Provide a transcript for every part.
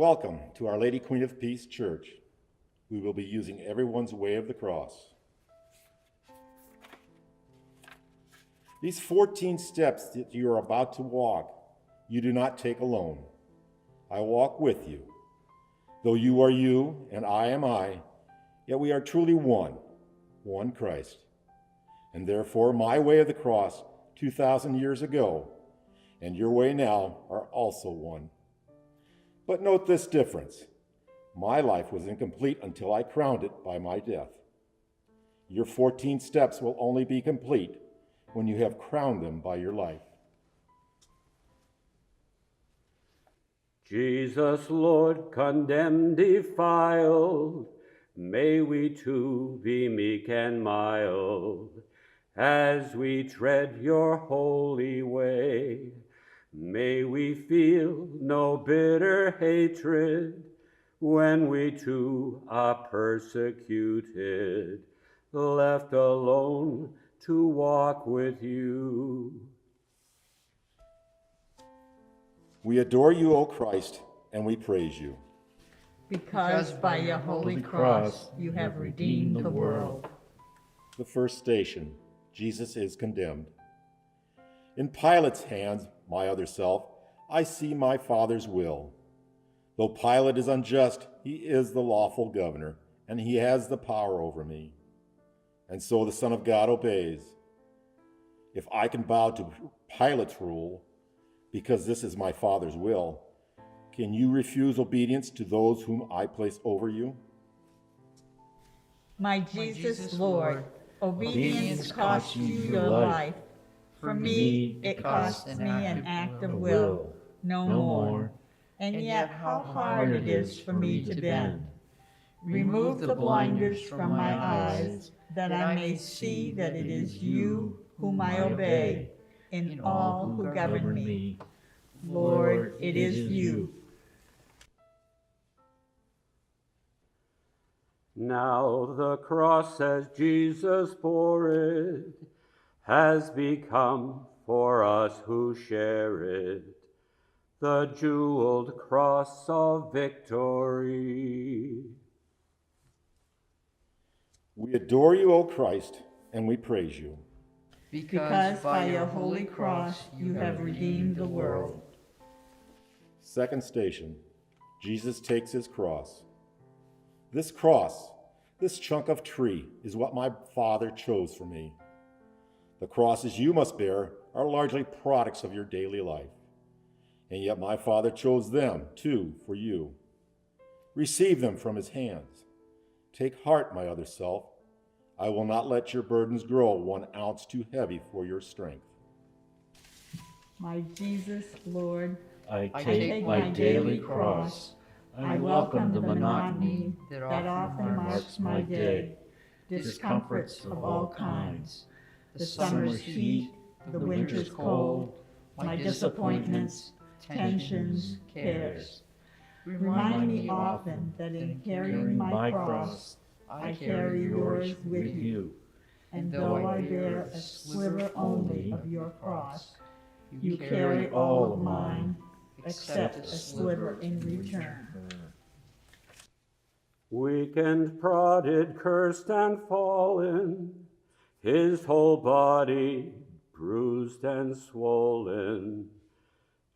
Welcome to Our Lady Queen of Peace Church. We will be using everyone's way of the cross. These 14 steps that you are about to walk, you do not take alone. I walk with you. Though you are you and I am I, yet we are truly one Christ. And therefore my way of the cross 2,000 years ago and your way now are also one. But note this difference. My life was incomplete until I crowned it by my death. Your 14 steps will only be complete when you have crowned them by your life. Jesus, Lord, condemned, defiled, may we too be meek and mild, as we tread your holy way. May we feel no bitter hatred when we too are persecuted, left alone to walk with you. We adore you, O Christ, and we praise you. Because by your holy cross you have redeemed the world. The first station, Jesus is condemned. In Pilate's hands, my other self, I see my Father's will. Though Pilate is unjust, he is the lawful governor, and he has the power over me. And so the Son of God obeys. If I can bow to Pilate's rule, because this is my Father's will, can you refuse obedience to those whom I place over you? My Jesus, Lord, obedience costs you your life. For me, it costs me an act of will, no more. And yet how hard it is for me to bend. Remove the blinders from my eyes, that I may see that it is you whom I obey, in all who govern me. Lord, it is you. Now the cross, as Jesus bore it, has become for us who share it the jeweled cross of victory. We adore you, O Christ, and we praise you. Because by your holy cross you have redeemed the world. Second station, Jesus takes his cross. This cross, this chunk of tree, is what my Father chose for me. The crosses you must bear are largely products of your daily life, and yet my Father chose them, too, for you. Receive them from his hands. Take heart, my other self. I will not let your burdens grow 1 ounce too heavy for your strength. My Jesus, Lord, I take my daily cross. I welcome the monotony that often marks my day, discomforts of all kinds, the summer's heat, the winter's cold, my disappointments, tensions, cares. Remind me often that in carrying my cross, I carry yours with you, and though I bear a sliver only of your cross, you carry all of mine, except a sliver in return. Weak and prodded, cursed and fallen, his whole body bruised and swollen,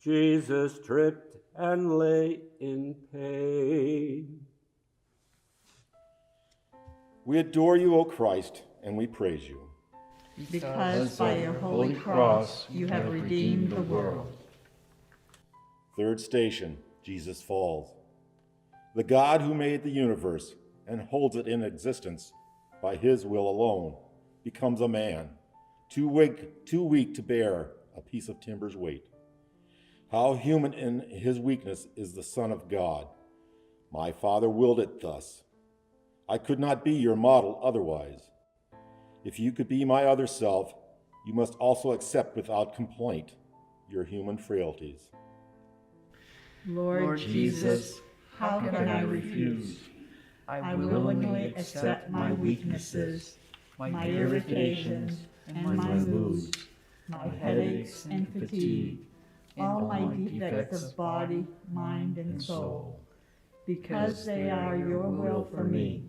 Jesus tripped and lay in pain. We adore you, O Christ, and we praise you. Because by your holy cross you have redeemed the world. Third station, Jesus falls. The God who made the universe and holds it in existence by his will alone becomes a man, too weak to bear a piece of timber's weight. How human in his weakness is the Son of God. My Father willed it thus. I could not be your model otherwise. If you could be my other self, you must also accept without complaint your human frailties. Lord Jesus, how can I refuse? I willingly accept my weaknesses, my irritations, and my moods, my headaches and fatigue, all my defects of body, mind, and soul. because they are your will for me,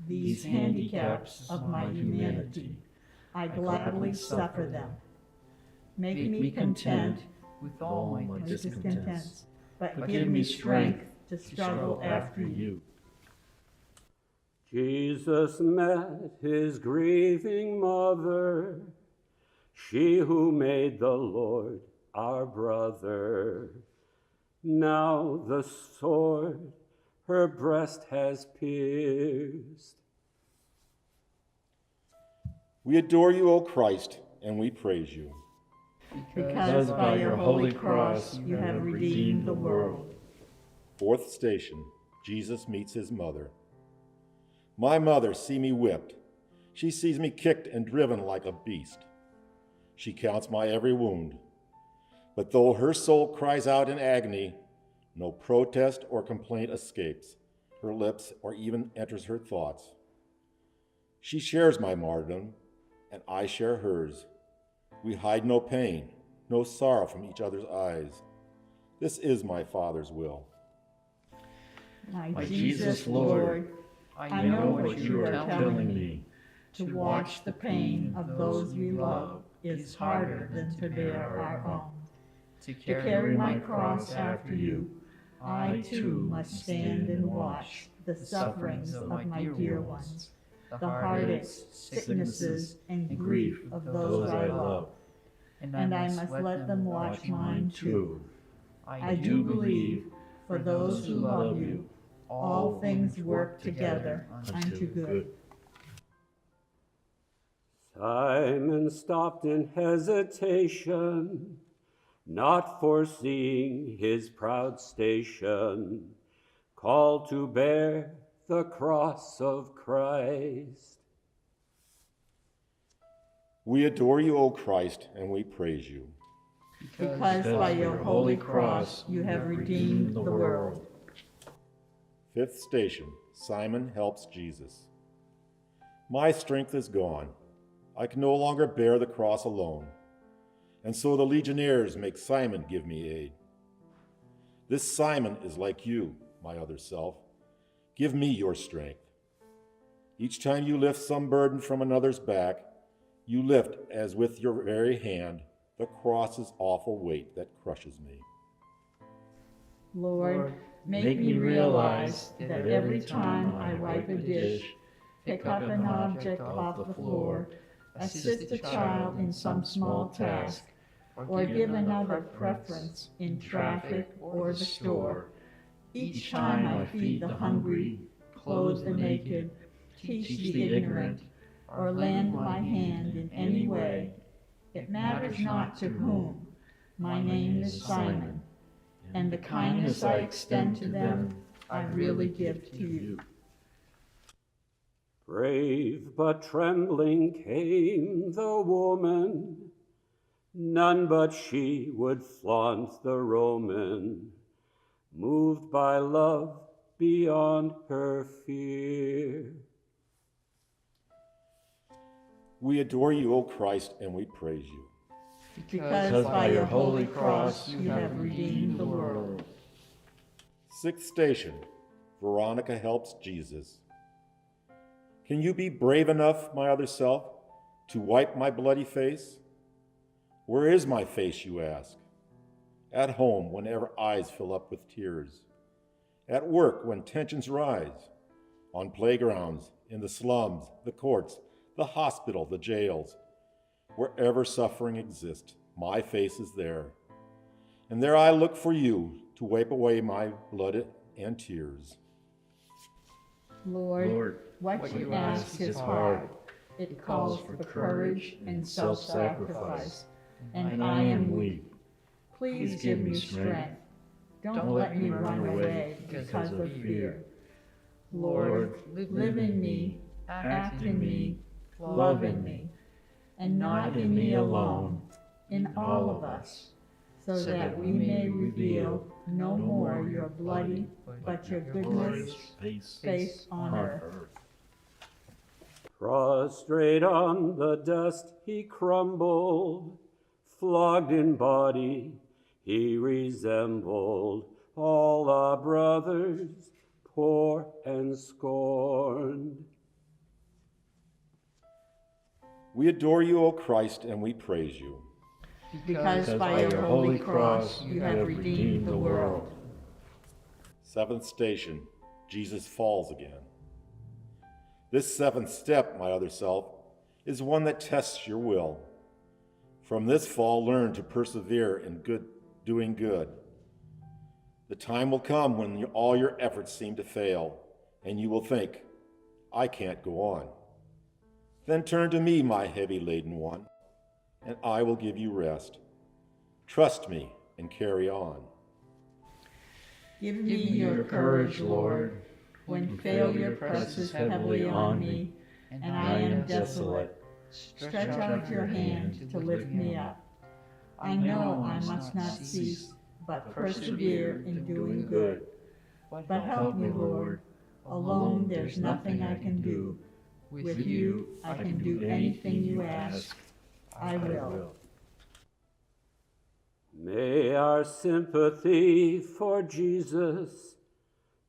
these handicaps of my humanity, I gladly suffer them. Make me content with all my discontents, but give me strength to struggle after you. Jesus met his grieving mother, she who made the Lord our brother. Now the sword her breast has pierced. We adore you, O Christ, and we praise you. Because by your holy cross you have redeemed the world. Fourth station, Jesus meets his mother. My mother see me whipped. She sees me kicked and driven like a beast. She counts my every wound. But though her soul cries out in agony, no protest or complaint escapes her lips or even enters her thoughts. She shares my martyrdom, and I share hers. We hide no pain, no sorrow from each other's eyes. This is my Father's will. My Jesus, Lord, I know what you are telling me. To watch the pain of those we love is harder than to bear our own. To carry my cross after you, I too must stand and watch the sufferings of my dear ones, the heartaches, sicknesses, and grief of those I love. And I must let them watch mine too. I do believe, for those who love you, all things work together unto good. Simon stopped in hesitation, not foreseeing his proud station, called to bear the cross of Christ. We adore you, O Christ, and we praise you. Because by your holy cross you have redeemed the world. Fifth station, Simon helps Jesus. My strength is gone. I can no longer bear the cross alone. And so the legionnaires make Simon give me aid. This Simon is like you, my other self. Give me your strength. Each time you lift some burden from another's back, you lift, as with your very hand, the cross's awful weight that crushes me. Lord, make me realize that every time I wipe a dish, pick up an object off the floor, assist a child in some small task, or give another preference in traffic or the store, each time I feed the hungry, clothe the naked, teach the ignorant, or lend my hand in any way, it matters not to whom. My name is Simon, and the kindness I extend to them, I really give to you. Brave but trembling came the woman, none but she would flaunt the Roman, moved by love beyond her fear. We adore you, O Christ, and we praise you. Because by your holy cross you have redeemed the world. Sixth station, Veronica helps Jesus. Can you be brave enough, my other self, to wipe my bloody face? Where is my face, you ask? At home, whenever eyes fill up with tears. At work, when tensions rise. On playgrounds, in the slums, the courts, the hospital, the jails. Wherever suffering exists, my face is there. And there I look for you to wipe away my blood and tears. Lord, what you ask is hard. It calls for courage and self-sacrifice, and I am weak. Please give me strength. Don't let me run away because of fear. Lord, live in me, act in me, love in me, and not in me alone, in all of us, so that we may reveal no more your bloody, but your goodness face on earth. Prostrate on the dust he crumbled, flogged in body he resembled all our brothers, poor and scorned. We adore you, O Christ, and we praise you. Because by your holy cross you have redeemed the world. Seventh station, Jesus falls again. This seventh step, my other self, is one that tests your will. From this fall, learn to persevere in doing good. The time will come when all your efforts seem to fail, and you will think, I can't go on. Then turn to me, my heavy-laden one, and I will give you rest. Trust me and carry on. Give me your courage, Lord, when failure presses heavily on me, and I am desolate. Stretch out your hand to lift me up. I know I must not cease, but persevere in doing good. But help me, Lord. Alone there's nothing I can do. With you I can do anything you ask. I will. May our sympathy for Jesus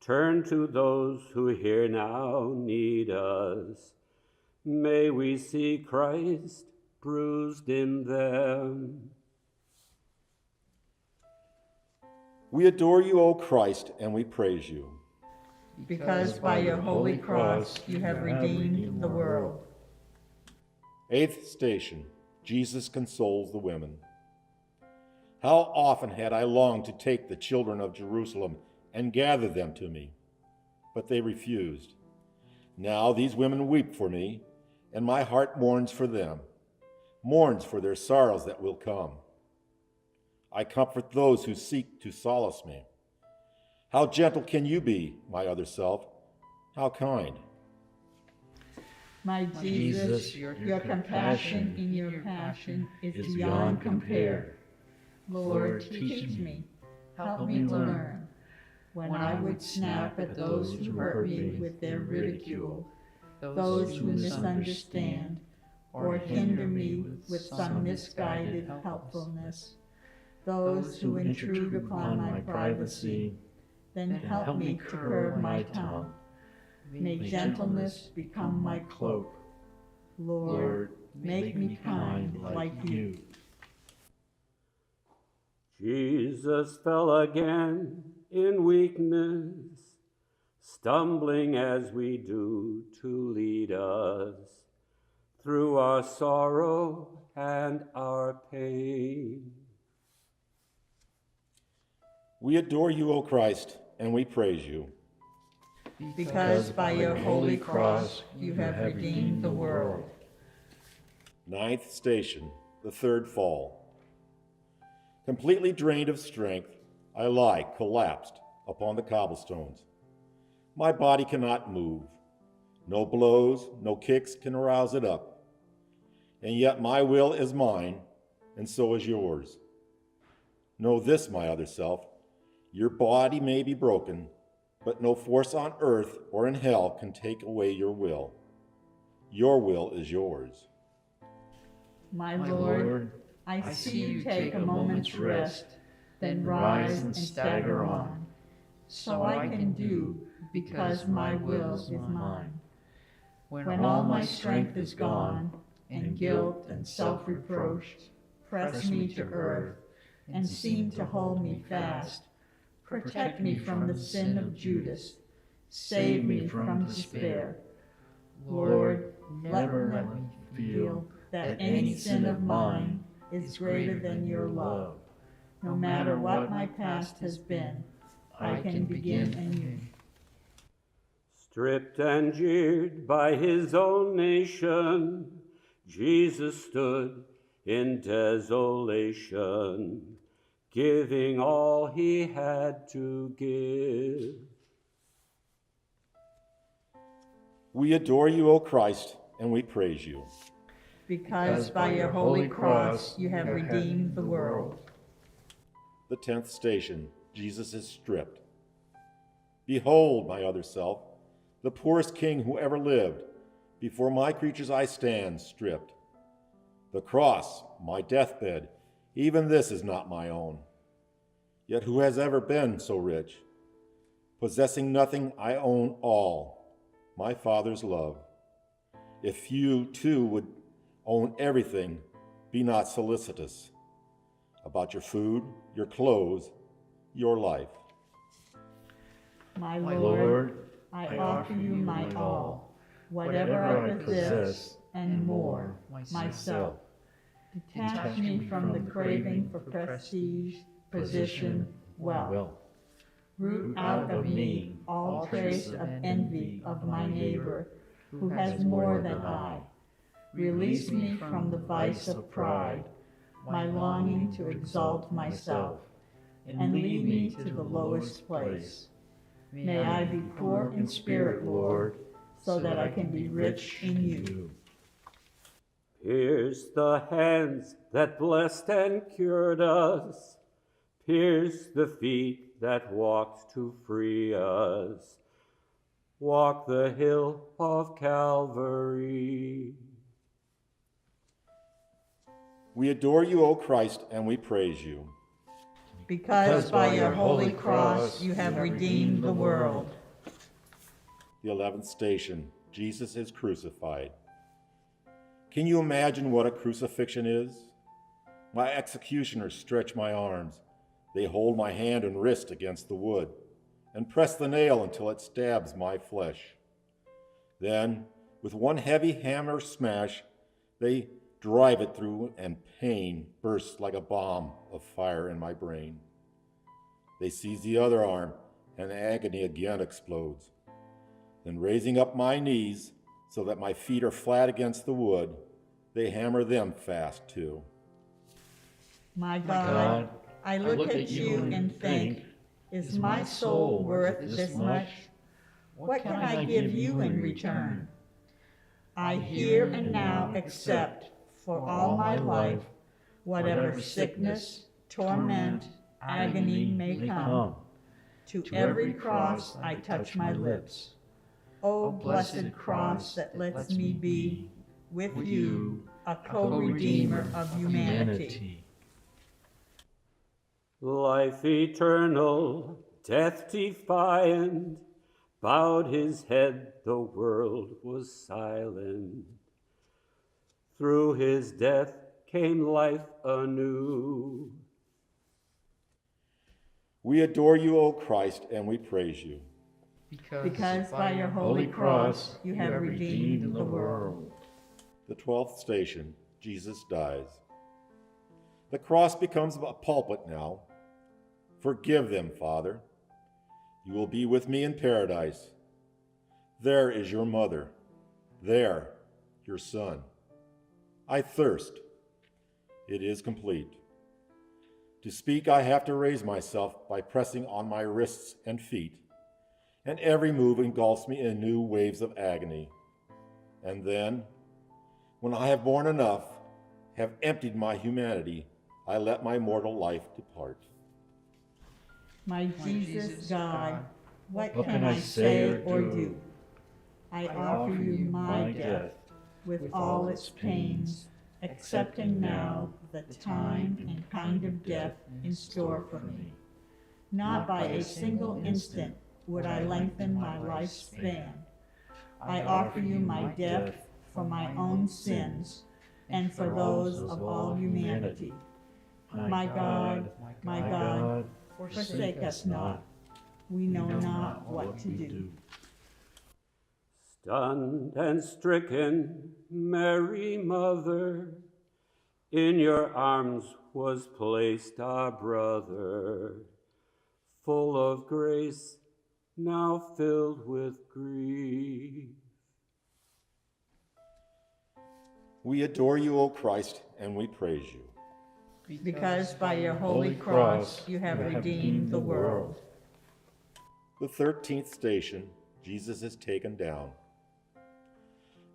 turn to those who here now need us. May we see Christ bruised in them. We adore you, O Christ, and we praise you. Because by your holy cross you have redeemed the world. Eighth station, Jesus consoles the women. How often had I longed to take the children of Jerusalem and gather them to me, but they refused. Now these women weep for me, and my heart mourns for them, mourns for their sorrows that will come. I comfort those who seek to solace me. How gentle can you be, my other self? How kind. My Jesus, your compassion in your passion is beyond compare. Lord, teach me, help me to learn. When I would snap at those who hurt me with their ridicule, those who misunderstand, or hinder me with some misguided helpfulness, those who intrude upon my privacy, then help me to curb my tongue. May gentleness become my cloak. Lord, make me kind like you. Jesus fell again in weakness, stumbling as we do to lead us through our sorrow and our pain. We adore you, O Christ, and we praise you. Because by your holy cross you have redeemed the world. Ninth station, the third fall. Completely drained of strength, I lie collapsed upon the cobblestones. My body cannot move. No blows, no kicks can rouse it up. And yet my will is mine, and so is yours. Know this, my other self, your body may be broken, but no force on earth or in hell can take away your will. Your will is yours. My Lord, I see you take a moment's rest, then rise and stagger on. So I can do, because my will is mine. When all my strength is gone, and guilt and self-reproach press me to earth and seem to hold me fast, protect me from the sin of Judas, save me from despair. Lord, never let me feel that any sin of mine is greater than your love. No matter what my past has been, I can begin anew. Stripped and jeered by his own nation, Jesus stood in desolation, giving all he had to give. We adore you, O Christ, and we praise you. Because by your holy cross you have redeemed the world. The 10th station, Jesus is stripped. Behold, my other self, the poorest king who ever lived. Before my creatures I stand, stripped. The cross, my deathbed, even this is not my own. Yet who has ever been so rich? Possessing nothing, I own all, my Father's love. If you too would own everything, be not solicitous about your food, your clothes, your life. My Lord, Lord, I offer you my all, whatever I possess, and more, myself. Detach me from the craving for prestige, position, wealth. Root out of me all trace of envy of my neighbor who has more than I. Release me from the vice of pride, my longing to exalt myself, and lead me to the lowest place. May I be poor in spirit, Lord, so that I can be rich in you. Pierce the hands that blessed and cured us. Pierce the feet that walked to free us. Walk the hill of Calvary. We adore you, O Christ, and we praise you. Because by your holy cross you have redeemed the world. The 11th station, Jesus is crucified. Can you imagine what a crucifixion is? My executioners stretch my arms. They hold my hand and wrist against the wood and press the nail until it stabs my flesh. Then, with one heavy hammer smash, they drive it through, and pain bursts like a bomb of fire in my brain. They seize the other arm, and agony again explodes. Then, raising up my knees so that my feet are flat against the wood, they hammer them fast too. My God, I look at you and think, is my soul worth this much? What can I give you in return? I here and now accept for all my life whatever sickness, torment, agony may come. To every cross I touch my lips. O blessed cross that lets me be, with you, a co-redeemer of humanity. Life eternal, death defiant, bowed his head, the world was silent. Through his death came life anew. We adore you, O Christ, and we praise you. Because by your holy cross you have redeemed the world. The 12th station, Jesus dies. The cross becomes a pulpit now. Forgive them, Father. You will be with me in paradise. There is your mother. There, your son. I thirst. It is complete. To speak, I have to raise myself by pressing on my wrists and feet, and every move engulfs me in new waves of agony. And then, when I have borne enough, have emptied my humanity, I let my mortal life depart. My Jesus God, what can I say or do? I offer you my death with all its pains, accepting now the time and kind of death in store for me. Not by a single instant would I lengthen my lifespan. I offer you my death for my own sins and for those of all humanity. My God, forsake us not. We know not what to do. Stunned and stricken, Mary Mother, in your arms was placed our brother, full of grace, now filled with grief. We adore you, O Christ, and we praise you. Because by your holy cross you have redeemed the world. The 13th station, Jesus is taken down.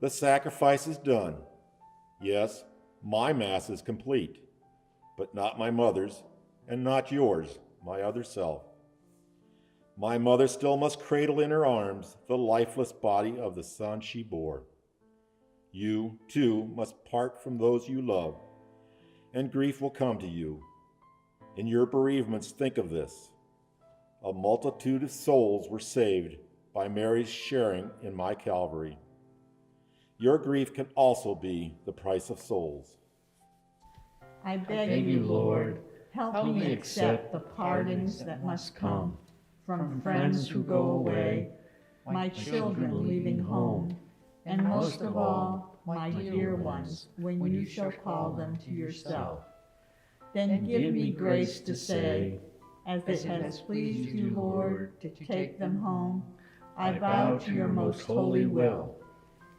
The sacrifice is done. Yes, my Mass is complete, but not my mother's, and not yours, my other self. My mother still must cradle in her arms the lifeless body of the son she bore. You, too, must part from those you love, and grief will come to you. In your bereavements, think of this. a multitude of souls were saved by Mary's sharing in my Calvary. Your grief can also be the price of souls. I beg you, Lord, help me accept the pardons that must come from friends who go away, my children leaving home, and most of all, my dear ones, when you shall call them to yourself. Then give me grace to say, as it has pleased you, Lord, to take them home, I bow to your most holy will.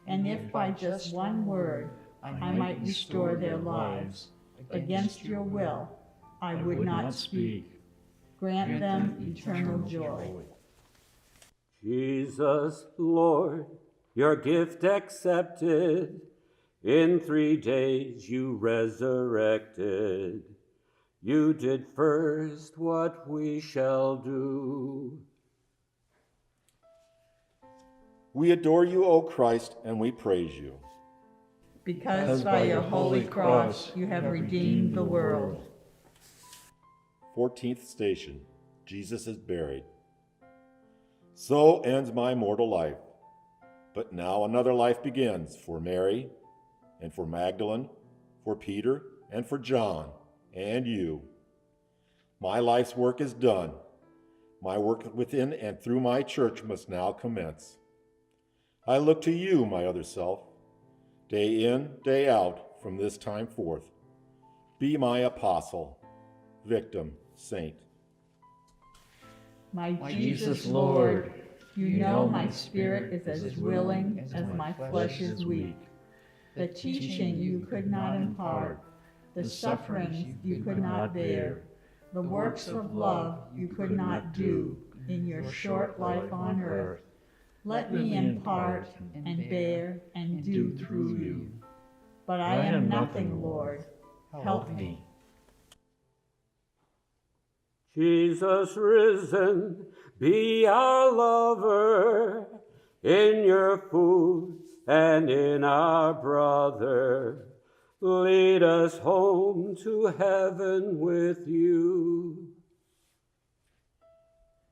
And if by just one word I might restore their lives, against your will I would not speak. Grant them eternal joy. Jesus, Lord, your gift accepted, in 3 days you resurrected. You did first what we shall do. We adore you, O Christ, and we praise you. Because by your holy cross you have redeemed the world. 14th station, Jesus is buried. So ends my mortal life. But now another life begins for Mary, and for Magdalene, for Peter, and for John, and you. My life's work is done. My work within and through my church must now commence. I look to you, my other self, day in, day out, from this time forth. Be my apostle, victim, saint. My Jesus, Lord, you know my spirit is as willing as my flesh is weak. The teaching you could not impart, the sufferings you could not bear, the works of love you could not do in your short life on earth. Let me impart and bear and do through you. But I am nothing, Lord. Help me. Jesus risen, be our lover, in your food and in our brother. Lead us home to heaven with you.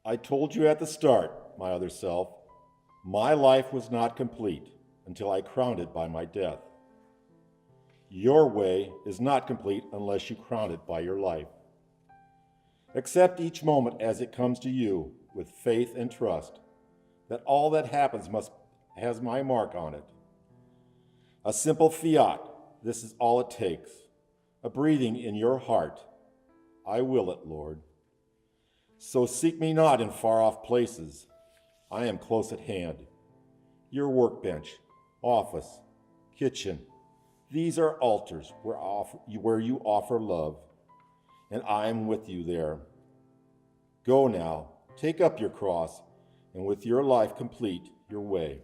I told you at the start, my other self, my life was not complete until I crowned it by my death. Your way is not complete unless you crown it by your life. Accept each moment as it comes to you with faith and trust that all that happens has my mark on it. A simple fiat, this is all it takes. A breathing in your heart. I will it, Lord. So seek me not in far-off places. I am close at hand. Your workbench, office, kitchen, these are altars where you offer love, and I am with you there. Go now, take up your cross, and with your life complete your way.